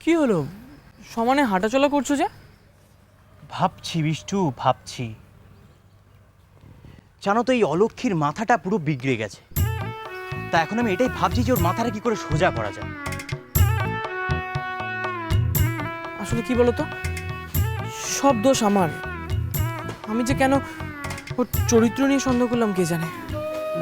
কি হলো, সমানে হাঁটাচলা করছো যে? ভাবছি বিষ্টু, ভাবছি। জানো তো, এই অলক্ষীর মাথাটা পুরো বিগড়ে গেছে। তা এখন আমি এটাই ভাবছি যে ওর মাথাটা কি করে সোজা করা যায়। আসলে কি বলতো, সব দোষ আমার। আমি যে কেন ওর চরিত্র নিয়ে সন্দেহ করলাম কে জানে।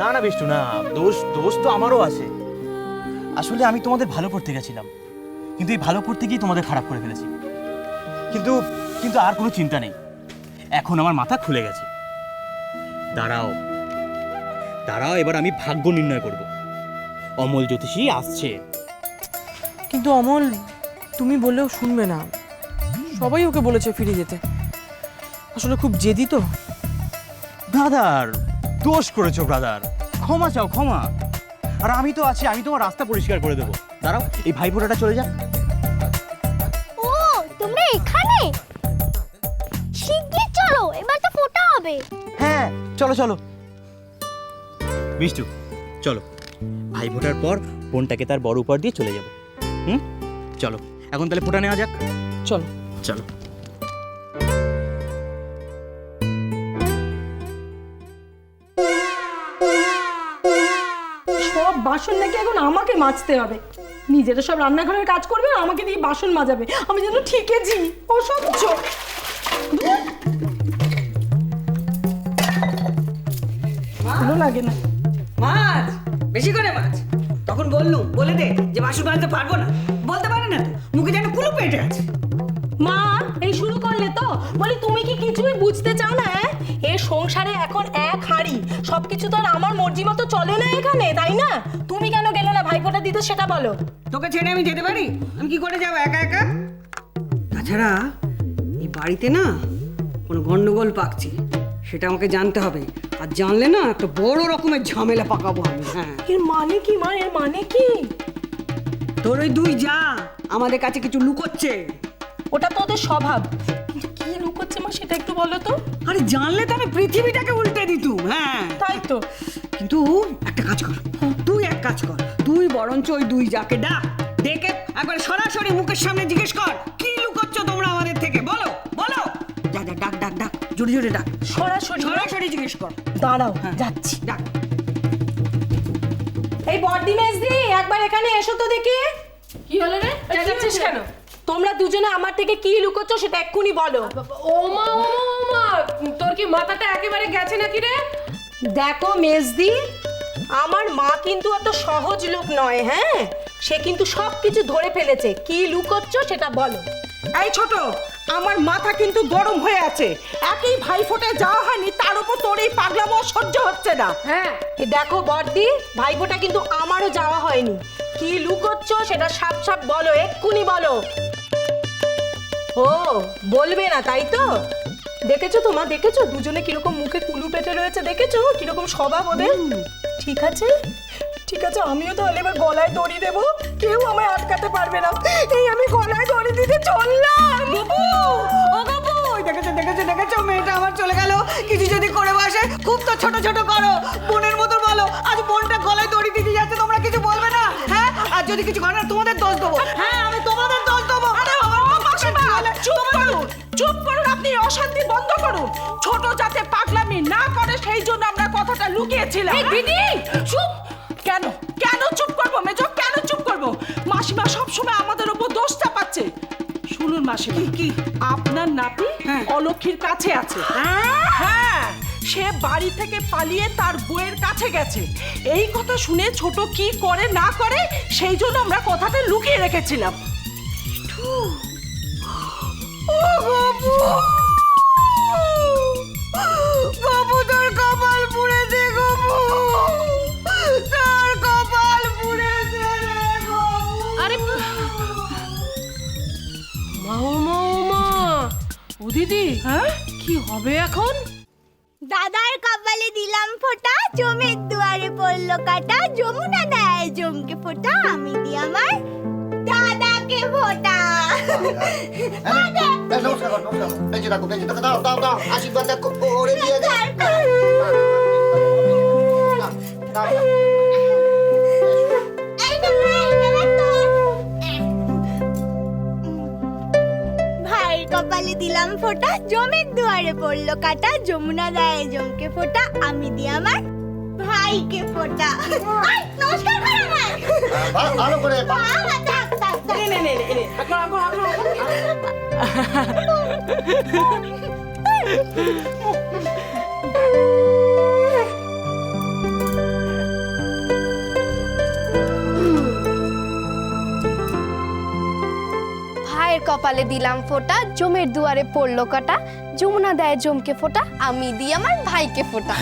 না না বিষ্টু, না, দোষ দোষ তো আমারও আছে। আসলে আমি তোমাদের ভালো করতে গেছিলাম, কিন্তু এই ভালো করতে গিয়ে তোমাদের খারাপ করে ফেলেছি। কিন্তু কিন্তু আর কোনো চিন্তা নেই, এখন আমার মাথা খুলে গেছে। দাঁড়াও দাঁড়াও, এবার আমি ভাগ্য নির্ণয় করব। অমল জ্যোতিষী আসছে। কিন্তু অমল, তুমি বললেও শুনবে না। সবাই ওকে বলেছে ফিরে যেতে। আসলে খুব জেদি তো। ব্রাদার, দোষ করেছো ব্রাদার, ক্ষমা চাও, ক্ষমা। আর আমি তো আছি, আমি তোমার রাস্তা পরিষ্কার করে দেবো। দাঁড়াও, এই ভাইফোঁটাটা চলে যাক। ও তোমরা এখানে? শিগগির চলো, এবার তো ফোটা হবে। হ্যাঁ, চলো চলো বিষ্টু, চলো। ভাই ফোটার পর বোনটাকে তার বড় উপহার দিয়ে চলে যাবো। চলো, এখন তাহলে ফোঁটা নেওয়া যাক। চলো চলো। সব বাসন নাকি এখন আমাকে মাজতে হবে। নিজেরা সব রান্নাঘরের কাজ করবে আর আমাকে দিয়ে বাসন মাজাবে। আমি যেন ঠিকেছি, অসহ্য। ভালো লাগে না। মাছ বেশি করে মাছ। তখন বলে দে যে বাসন মাজতে পারবো না। বলতে পারে না তো, মুখে যেন কুলু পেটে আছে। মা, এই শুরু করলে তো? বলি তুমি কি কিছুই বুঝতে চাও না? এ সংসারে এখন এক হাড়ি, সবকিছু তো আর আমার মর্জি মতো চলে না এখানে, তাই না? তুমি কেন গেলে না ভাইফোঁটা দিতে, সেটা বলো। তোকে ছেড়ে আমি যেতে পারি? আমি কি করে যাবো একা একা? তাছাড়া এই বাড়িতে না কোনো গন্ডগোল পাকছে, সেটা আমাকে জানতে হবে। আর জানলে না একটা বড় রকমের ঝামেলা পাকাবো আমি। হ্যাঁ, এর মানে কি মা, এর মানে কি? তোর ওই দুই যা আমাদের কাছে কিছু লুকোচ্ছে। ওটা তো ওদের স্বভাব, কিন্তু কি লুকোচ্ছে মা সেটা একটু বলো তো। আরে জানলে তো আমি পৃথিবীটাকে উল্টে দিতুম। হ্যাঁ, তাই তো। কিন্তু একটা কাজ কর, তুই এক কাজ কর, তুই বরঞ্চ ওই দুই যাকে ডাক, ডেকে একবার সরাসরি মুখের সামনে জিজ্ঞেস কর, কি লুকোচ্ছ তোমরা আমাদের থেকে, বলো বলো। যা যা, ডাক ডাক ডাক, জোরে জোরে ডাক, সরাসরি সরাসরি জিজ্ঞেস কর। দাঁড়াও, হ্যাঁ, যাচ্ছি। ডাক। এই বড়দি মেজদি, একবার এখানে এসো তো দেখি। কি হলো রে? চেঁচাচ্ছিস কেন? তোমরা দুজনে আমার থেকে কি লুকোচ্ছ সেটা এক্ষুনি বলো। ওমা ওমা ওমা, তোর কি মাথাটা একেবারে গেছে নাকি রে? দেখো মেজদি, আমার মা কিন্তু অত সহজ লোক নয়। হ্যাঁ, সে কিন্তু সবকিছু ধরে ফেলেছে। কি লুকোচ্ছ সেটা বলো। এই ছোট, আমার মাথা কিন্তু গরম হয়ে আছে। একই ভাইফোঁটায় যাওয়া হয়নি, তার উপর তোর এই পাগলামো সহ্য হচ্ছে না। হ্যাঁ, এ দেখো বড়দি, ভাইফোঁটা কিন্তু আমারও যাওয়া হয়নি। কি লুকোচ্ছ সেটা সাপ সাপ বলো, এক্ষুনি বলো। ও বলবে না, তাই তো? দেখেছো তোমা, দেখেছো দুজনে কিরকম মুখে কুলু পেটে রয়েছে, দেখেছো কিরকম স্বভাব ওদের। ঠিক আছে ঠিক আছে, আমিও তাহলে এবার গলায় দড়ি দেবো, কেউ আমায় আটকাতে পারবে না। এই আমি গলায় দড়ি দিতে চললাম। বাবু, ও বাবু, দেখেছো দেখেছো দেখেছো, মেয়েটা আমার চলে গেল। কিছু যদি করে বসে, খুব তো ছোট ছোট করো, বোনের মতো বলো। আজ বোনটা গলায় দড়ি দিতে যাচ্ছে, তোমরা কিছু বলবে না? হ্যাঁ, আর যদি কিছু করে না, তোমাদের দোষ দেবো। হ্যাঁ, আমি তোমাদের দোষ দেবো। চুপ করুন, চুপ করুন, আপনি অশান্তি বন্ধ করুন। ছোট যাতে পাগলামি না করে সেই জন্য আমরা কথাটা লুকিয়েছিলাম। এই দিদি চুপ। কেন কেন চুপ করবো মেজো, কেন চুপ করবো? মাসিমা সবসময় আমাদের উপর দোষ চাপাচ্ছে। শুনুন মাসিমা, কি আপনার নাতি অলক্ষীর কাছে আছে। হ্যাঁ, সে বাড়ি থেকে পালিয়ে তার বউয়ের কাছে গেছে। এই কথা শুনে ছোট কি করে না করে সেই জন্য আমরা কথাটা লুকিয়ে রেখেছিলাম। বাবু, তোর কপাল পুড়েছে বাবু, তোর কপাল পুড়েছে রে বাবু। আরে মা ওমা ওমা, ও দিদি, হ্যাঁ কি হবে এখন? দাদার কপালে দিলাম ফোঁটা, জমের দুয়ারে পড়লো কাটা, যমুনা দেয় জমকে ফোঁটা, আমি দি আমার দাদাকে ফোঁটা। নমস্কার নমস্কার, বেঁচে থাকো, বেঁচে থাকো, দাও দাও দাও, আশীর্বাদ করে দিয়ে দাও। এই না, এই না, তোর। কপালে দিলাম ফোঁটা জমের দুয়ারে পড়লো কাটা যমুনা দেয় জমকে ফোঁটা আমি দিই আমার ভাইকে ফোঁটা আই, নমস্কার করো ভাই ভালো করে বাবা, থাক, থাক, থাক। ভাইয়ের কপালে দিলাম ফোঁটা জমের দুয়ারে পড়লো কাটা যমুনা দেয় জমকে ফোঁটা আমি দিই আমার ভাইকে ফোঁটা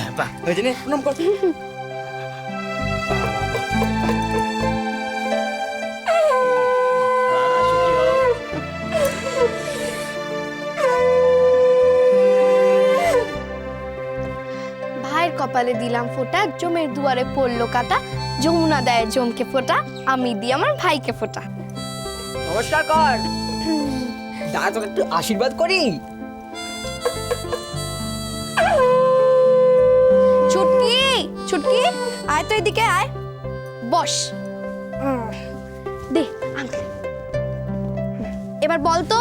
ভাইয়ের কপালে দিলাম ফোঁটা জমের দুয়ারে পড়লো কাটা যমুনা দেয় জমকে ফোঁটা আমি দিই আমার ভাইকে ফোঁটা নমস্কার কর দাদা তোকে একটু আশীর্বাদ করি। ছুটকি ছুটকি আয় তো এদিকে আয় বস দে আঙ্কেল এবার বল তো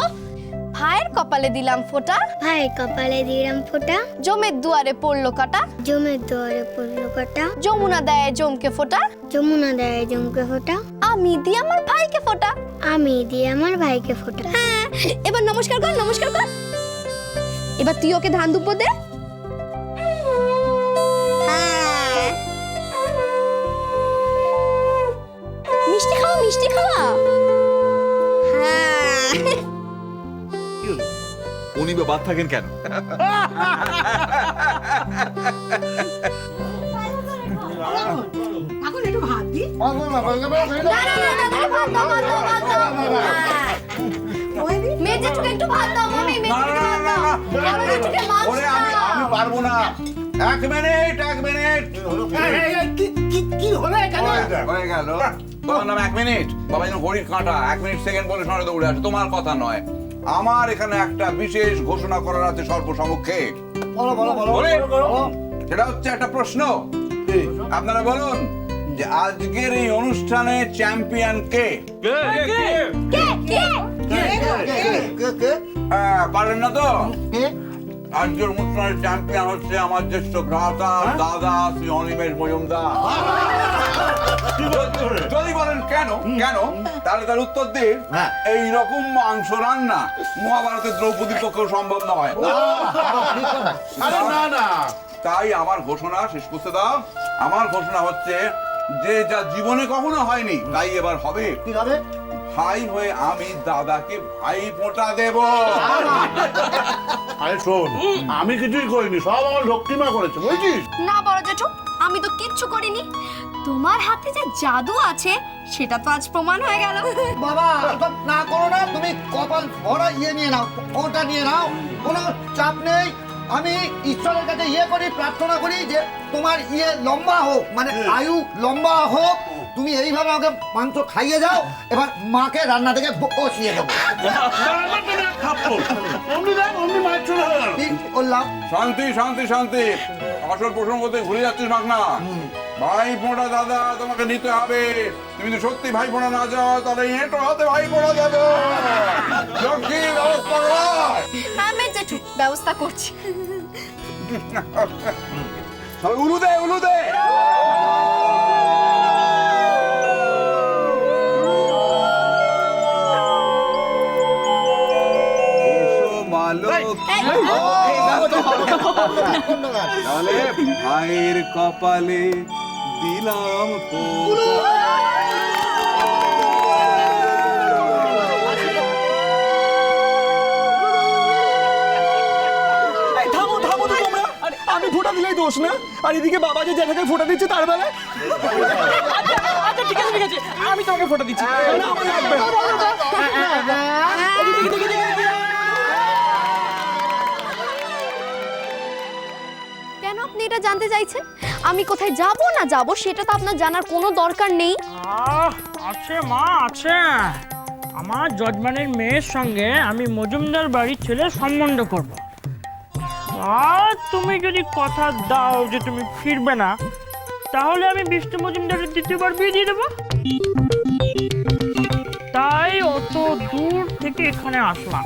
ভাইয়ের কপালে দিলাম ফোঁটা ভাইয়ের কপালে দিলাম ফোঁটা জমের দুয়ারে পড়লো কাটা জমের দুয়ারে পড়লো কাটা যমুনা দেয় জমকে ফোঁটা যমুনা দেয় জমকে ফোঁটা আমি দিই আমার ভাইকে ফোঁটা আমি দিই আমার ভাইকে ফোঁটা হ্যাঁ এবার নমস্কার কর নমস্কার কর এবার তুই ওকে ধান দুব্বো দে হ্যাঁ। মিষ্টি খাওয়া হ্যাঁ উনি বা বাদ থাকেন কেন? এখন একটু ভাত দি। না, না, না, ভাত দাও, ভাত দাও, ভাত দাও। হ্যাঁ। মেয়ে জেঠুকে একটু ভাত দাও, মমি, মেয়ে জেঠুকে ভাত দাও। বড় জেঠুকে মাছ ওরে আমি দাও। পারবো না। এক মিনিট কি হলো এখানে হয়ে গেল। তোমার নাম 1 মিনিট। বাবা যেন ঘড়ির কাঁটা 1 মিনিট সেকেন্ড বলে শোনা দৌড়ে আসে, তোমার কথা নয়। আমার এখানে একটা বিশেষ ঘোষণা করার আছে সর্বসমক্ষে। বলো বলো বলো বলে? বলো। সেটা হচ্ছে একটা প্রশ্ন। আপনারা বলুন যে আজকের এই অনুষ্ঠানে চ্যাম্পিয়ন কে? কে কে কে পারেন না তো? কে আজকের অনুষ্ঠানের চ্যাম্পিয়ন হচ্ছে আমার জ্যেষ্ঠ ভ্রাতা দাদা শ্রী অনিমেষ মজুমদার। যদি বলেন কেন কেন তাহলে তার উত্তর দিন হ্যাঁ। এইরকম মাংস রান্না মহাভারতের দ্রৌপদীর পক্ষেও সম্ভব নয়। আরে না না তাই আমার ঘোষণা শেষ করতে দাও। আমার ঘোষণা হচ্ছে যে যা জীবনে কখনো হয়নি তাই এবার হবে। কি হবে ভাই হয়ে আমি দাদাকে ভাই ফোঁটা দেব। আরে শোন আমি কিছুই করিনি, সব আমার লক্ষ্মীমা করেছে বুঝছিস। না বড় জেঠু আমি তো কিচ্ছু করিনি তোমার হাতে যে জাদু আছে সেটা তো আজ প্রমাণ হয়ে গেল বাবা এসব না করো না, তুমি কপাল ভরা নিয়ে নাও, ওটা নিয়ে নাও, কোনো চাপ নেই। আমি ঈশ্বরের কাছে করি, প্রার্থনা করি যে তোমার লম্বা হোক, মানে আয়ু লম্বা হোক। তুমি এইভাবে আমাকে মাংস খাইয়ে যাও, এবার মাকে রান্না থেকে বসিয়ে দেবো। ঠিক বললাম। শান্তি শান্তি শান্তি, আসল প্রসঙ্গতে ঘুরে যাচ্ছিস মাগনা। ভাই ফোঁটা দাদা তোমাকে নিতে হবে। তুমি যদি সত্যি ভাই ফোঁটা না যাও তাহলে এঁটো হাতে ভাই ফোঁটা দেবে। লক্ষ্মী ব্যবস্থা কর। আমি জেঠু ব্যবস্থা করছি সবাই উলু দে উলু দে। তাহলে ভাইয়ের কপালে দিলাম থামো থামো তো তোমরা। আমি ফোঁটা দিলেই দোষ না, আর এদিকে বাবা যে জ্যাঠাকে ফোঁটা দিচ্ছে তার বেলায়। আচ্ছা ঠিক আছে ঠিক আছে, আমি তোমাকে ফোঁটা দিচ্ছি। না, আমার লাগবে না। কেন আপনি এটা জানতে চাইছেন? আমি কোথায় যাব না যাব সেটা তো আপনার জানার কোনো দরকার নেই। আছে মা আছে, আমার যজমানের মেয়ের সঙ্গে আমি মজুমদার বাড়ির ছেলে সম্বন্ধ করব। আর তুমি যদি কথা দাও যে তুমি ফিরবে না, তাহলে আমি বিষ্ণু মজুমদারের দ্বিতীয়বার বিয়ে দিয়ে দেবো। তাই অত দূর থেকে এখানে আসলাম।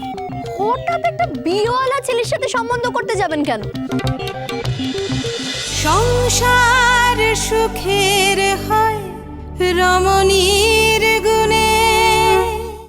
হঠাৎ একটা বিয়েওয়ালা ছেলের সাথে সম্বন্ধ করতে যাবেন কেন? সংসার সুখের